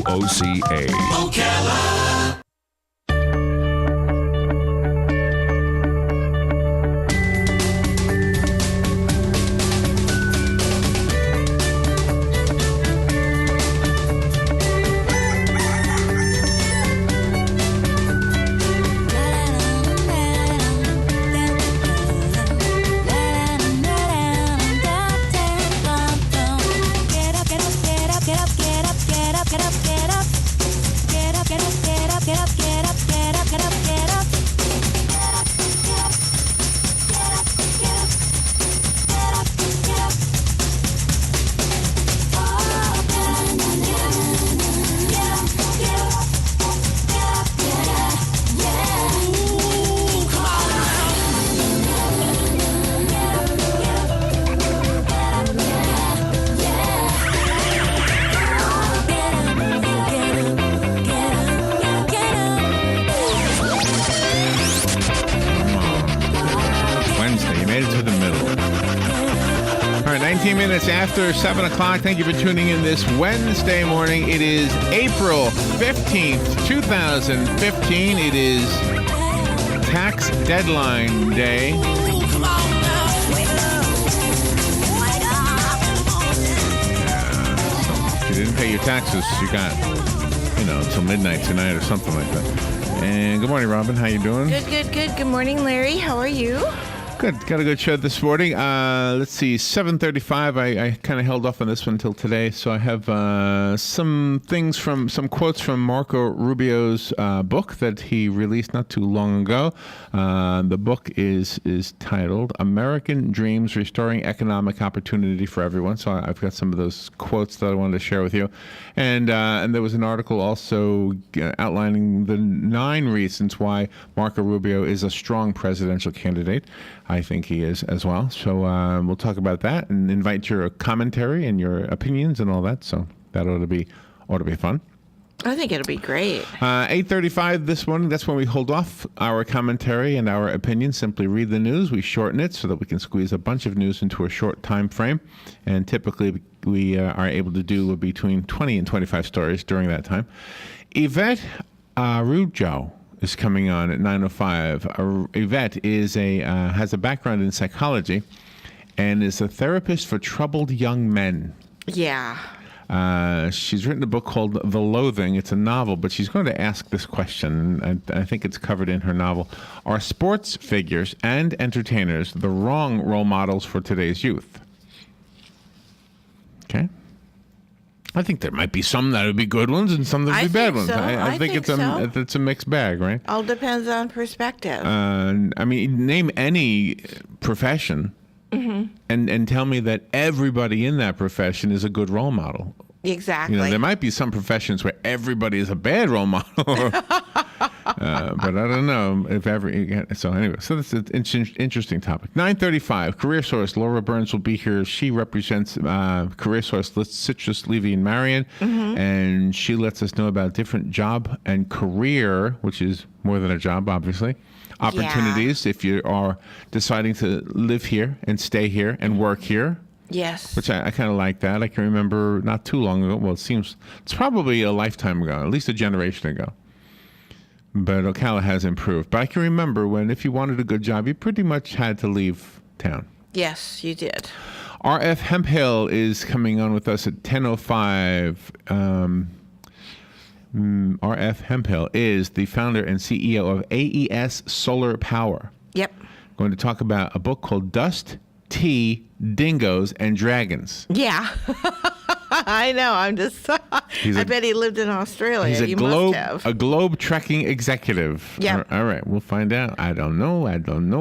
WOCA. Ocala. All right, 19 minutes after 7 o'clock. Thank you for tuning in this Wednesday morning. It is April 15th, 2015. It is tax deadline day. If you didn't pay your taxes, you got, until midnight tonight or something like that. And good morning, Robin. How you doing? Good. Good morning, Larry. How are you? Good. Got a good show this morning. Let's see, 7:35. I kind of held off on this one until today, so I have some quotes from Marco Rubio's book that he released not too long ago. The book is titled "American Dreams: Restoring Economic Opportunity for Everyone." So I've got some of those quotes that I wanted to share with you, and there was an article also outlining the 9 reasons why Marco Rubio is a strong presidential candidate. I think he is as well. So we'll talk about that and invite your commentary and your opinions and all that. So that ought to be fun. I think it'll be great. 8:35 this morning. That's when we hold off our commentary and our opinions. Simply read the news. We shorten it so that we can squeeze a bunch of news into a short time frame. And typically we are able to do between 20 and 25 stories during that time. Yvette Araujo is coming on at 9:05. Yvette has a background in psychology and is a therapist for troubled young men. Yeah. She's written a book called The Loathing. It's a novel, but she's going to ask this question, and I think it's covered in her novel. Are sports figures and entertainers the wrong role models for today's youth? Okay. I think there might be some that would be good ones and some that would be bad ones. So. I think it's a mixed bag, right? All depends on perspective. Name any profession and tell me that everybody in that profession is a good role model. Exactly. There might be some professions where everybody is a bad role model. But I don't know if ever. So anyway, so that's an interesting topic. 9:35. Career Source. Laura Burns will be here. She represents Career Source Citrus, Levy, and Marion, and she lets us know about different job and career, which is more than a job, obviously. Opportunities if you are deciding to live here and stay here and work here. Yes. Which I kind of like that. I can remember not too long ago. Well, it's probably a lifetime ago, at least a generation ago. But Ocala has improved. But I can remember when, if you wanted a good job, you pretty much had to leave town. Yes, you did. R.F. Hemphill is coming on with us at 10:05. R.F. Hemphill is the founder and CEO of AES Solar Power. Yep. Going to talk about a book called Dust, Tea, Dingoes, and Dragons. Yeah. I know. I bet he lived in Australia. He's must have. a globe trekking executive. Yeah. All right. We'll find out. I don't know.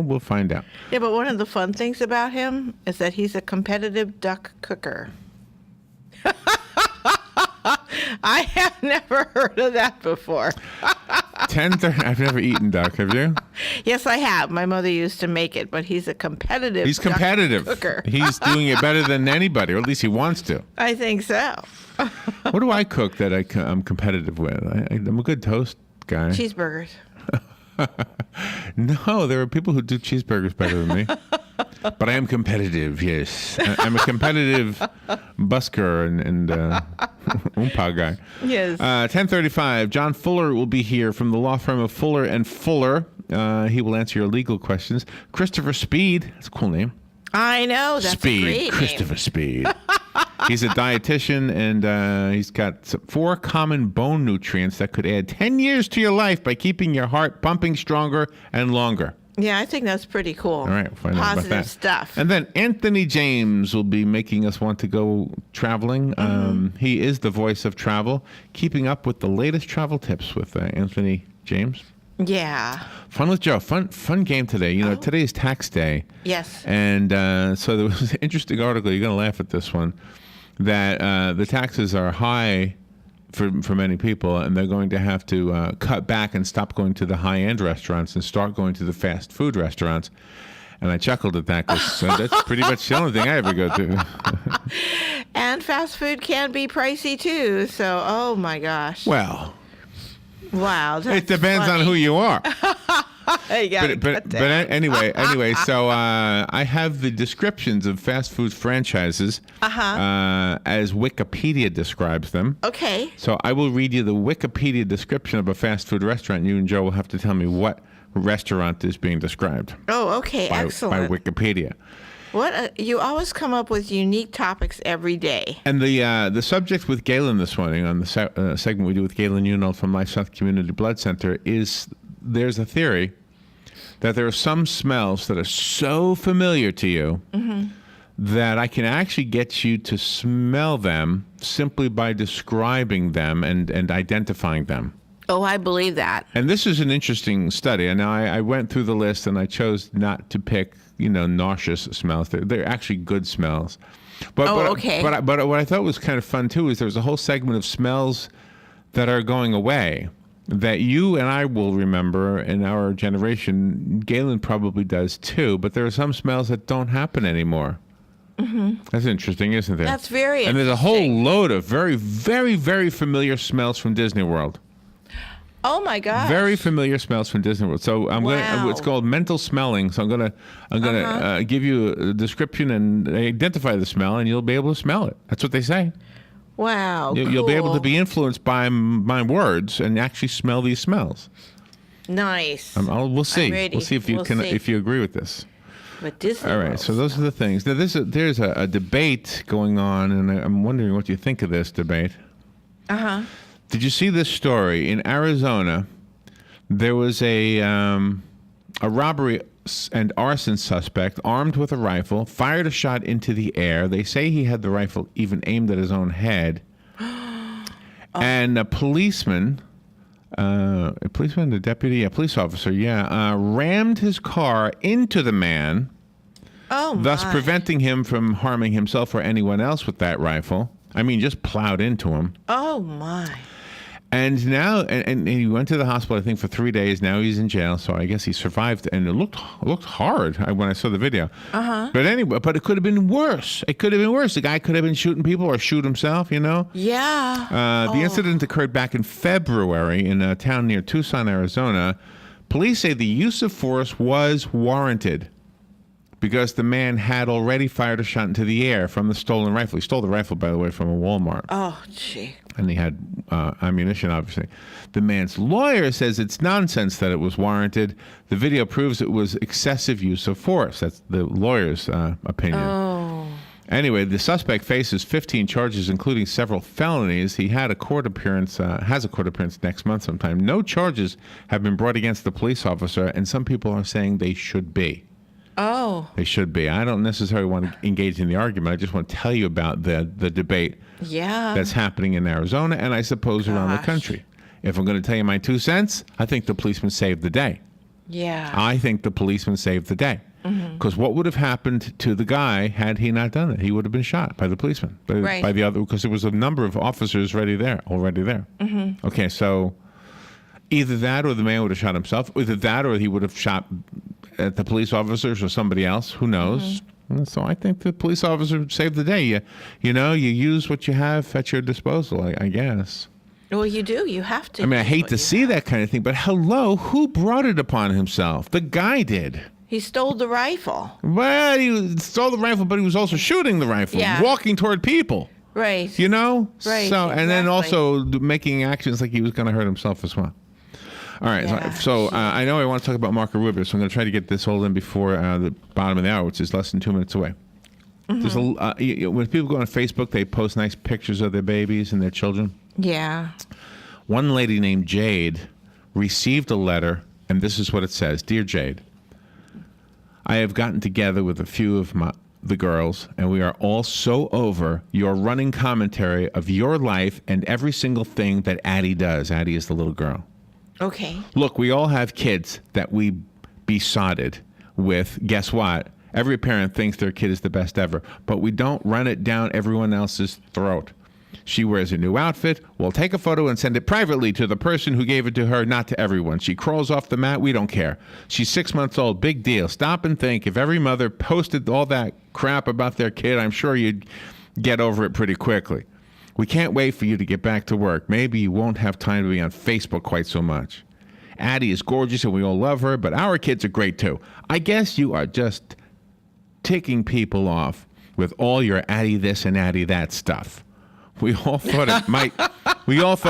We'll find out. Yeah, but one of the fun things about him is that he's a competitive duck cooker. I have never heard of that before. 10:30. I've never eaten duck. Have you? Yes, I have. My mother used to make it, but he's a competitive. He's competitive. Duck cooker. He's doing it better than anybody, or at least he wants to. I think so. What do I cook that I'm competitive with? I'm a good toast guy. Cheeseburgers. No, there are people who do cheeseburgers better than me. But I am competitive, yes. I'm a competitive busker and oompa guy. Yes. 10:35, John Fuller will be here from the law firm of Fuller and Fuller. He will answer your legal questions. Christopher Speed, that's a cool name. I know. That's Speed, a great Christopher name. Speed. He's a dietitian, and he's got 4 common bone nutrients that could add 10 years to your life by keeping your heart pumping stronger and longer. Yeah, I think that's pretty cool. All right, we'll find out about Positive that. stuff. And then Anthony James will be making us want to go traveling. He is the voice of travel, keeping up with the latest travel tips with Anthony James. Yeah. Fun with Joe. Fun game today. You know, today is tax day. Yes. And so there was an interesting article. You're going to laugh at this one. That the taxes are high for many people, and they're going to have to cut back and stop going to the high-end restaurants and start going to the fast food restaurants. And I chuckled at that because that's pretty much the only thing I ever go to. And fast food can be pricey too. So, oh my gosh. Well, Wow. it depends on who you are. But anyway, so I have the descriptions of fast food franchises as Wikipedia describes them. Okay. So I will read you the Wikipedia description of a fast food restaurant. You and Joe will have to tell me what restaurant is being described. Oh, okay. Excellent. By Wikipedia. What you always come up with unique topics every day. And the subject with Galen this morning on the segment we do with Galen Unald from Life South Community Blood Center is there's a theory that there are some smells that are so familiar to you that I can actually get you to smell them simply by describing them and identifying them. Oh, I believe that. And this is an interesting study. And now I went through the list and I chose not to pick, nauseous smells. They're actually good smells. But okay. But what I thought was kind of fun too is there was a whole segment of smells that are going away that you and I will remember in our generation. Galen probably does too. But there are some smells that don't happen anymore. That's interesting, isn't there? That's very interesting. And there's a whole load of very, very, very familiar smells from Disney World. Oh my gosh. Very familiar smells from Disney World. So it's called mental smelling. So I'm gonna give you a description and identify the smell, and you'll be able to smell it. That's what they say. Wow. You'll be able to cool. be influenced by my words and actually smell these smells. Nice. We'll see. I'm ready. We'll see if you if you agree with this. But Disney All right. World So those are the things. Now there's a debate going on, and I'm wondering what you think of this debate. Did you see this story? In Arizona, there was a robbery and arson suspect armed with a rifle, fired a shot into the air. They say he had the rifle even aimed at his own head. And a police officer, rammed his car into the man, thus preventing him from harming himself or anyone else with that rifle. I mean, just plowed into him. Oh, my. And now, and he went to the hospital, I think, for 3 days. Now he's in jail, so I guess he survived. And it looked hard when I saw the video. But anyway, but it could have been worse. It could have been worse. The guy could have been shooting people or shoot himself, Yeah. The incident occurred back in February in a town near Tucson, Arizona. Police say the use of force was warranted because the man had already fired a shot into the air from the stolen rifle. He stole the rifle, by the way, from a Walmart. Oh, gee. And he had ammunition, obviously. The man's lawyer says it's nonsense that it was warranted. The video proves it was excessive use of force. That's the lawyer's opinion. Oh. Anyway, the suspect faces 15 charges, including several felonies. He had a court appearance, has a court appearance next month sometime. No charges have been brought against the police officer, and some people are saying they should be. Oh. They should be. I don't necessarily want to engage in the argument. I just want to tell you about the debate that's happening in Arizona and I suppose around the country. If I'm going to tell you my 2 cents, I think the policeman saved the day. Yeah. I think the policeman saved the day. Because what would have happened to the guy had he not done it? He would have been shot by the policeman, by the other, because there was a number of officers already there. Okay, so either that or the man would have shot himself. Either that or he would have shot at the police officers or somebody else. Who knows? So I think the police officer saved the day. You use what you have at your disposal, I guess. Well, you do. You have to. I mean, I hate to see that kind of thing, but hello, who brought it upon himself? The guy did. He stole the rifle. Well, he stole the rifle, but he was also shooting the rifle, walking toward people. Right. You know? Right. So, and then exactly. also making actions like he was going to hurt himself as well. All right. Yeah. So I know I want to talk about Marco Rubio, so I'm going to try to get this all in before the bottom of the hour, which is less than 2 minutes away. There's when people go on Facebook, they post nice pictures of their babies and their children. Yeah. One lady named Jade received a letter, and this is what it says. Dear Jade, I have gotten together with a few of the girls, and we are all so over your running commentary of your life and every single thing that Addie does. Addie is the little girl. Okay. Look, we all have kids that we besotted with. Guess what? Every parent thinks their kid is the best ever, but we don't run it down everyone else's throat. She wears a new outfit. We'll take a photo and send it privately to the person who gave it to her, not to everyone. She crawls off the mat. We don't care. She's 6 months old. Big deal. Stop and think. If every mother posted all that crap about their kid, I'm sure you'd get over it pretty quickly. We can't wait for you to get back to work. Maybe you won't have time to be on Facebook quite so much. Addie is gorgeous and we all love her, but our kids are great too. I guess you are just ticking people off with all your Addie this and Addie that stuff. We all thought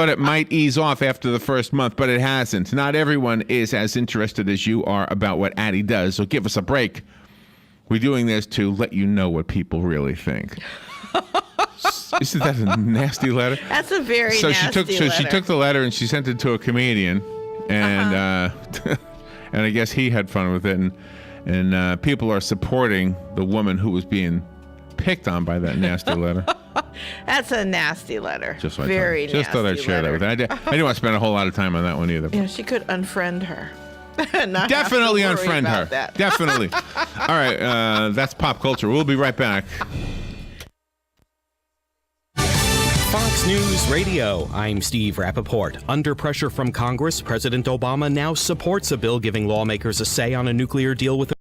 it might ease off after the first month, but it hasn't. Not everyone is as interested as you are about what Addie does, so give us a break. We're doing this to let you know what people really think. Isn't that a nasty letter? That's a very nasty letter. So she took the letter and she sent it to a comedian, and and I guess he had fun with it, and people are supporting the woman who was being picked on by that nasty letter. That's a nasty letter. Just very nasty. Just thought I'd share that with you. I didn't want to spend a whole lot of time on that one either. Yeah, she could unfriend her. Definitely unfriend her. That. Definitely. All right, that's pop culture. We'll be right back. Fox News Radio, I'm Steve Rappaport. Under pressure from Congress, President Obama now supports a bill giving lawmakers a say on a nuclear deal with